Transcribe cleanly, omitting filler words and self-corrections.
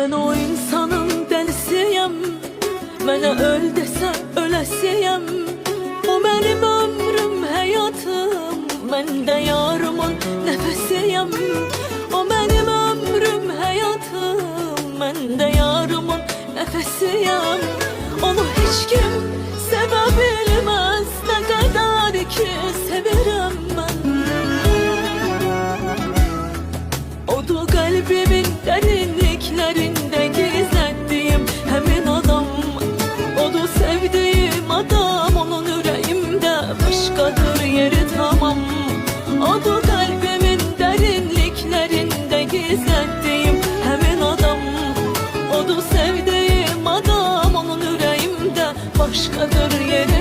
Ben o insanın dəlisiyəm, mənə öl desə öləsiyəm. O mənim ömrüm, həyatım, mən də yarımın nəfəsiyəm. O mənim ömrüm, həyatım, mən də yarımın nəfəsiyəm. Onu heç kim sevə bilməz, nə qədər ki sevirəm mən. Odur qəlbimin dərinliklərində gizlətdiyim həmin adam. Odur sevdiyim adam, onun ürəyimdə başqadır yeri tamam. Odur qəlbimin dərinliklərində gizlətdiyim həmin adam. Odur sevdiyim adam, onun ürəyimdə başqadır yeri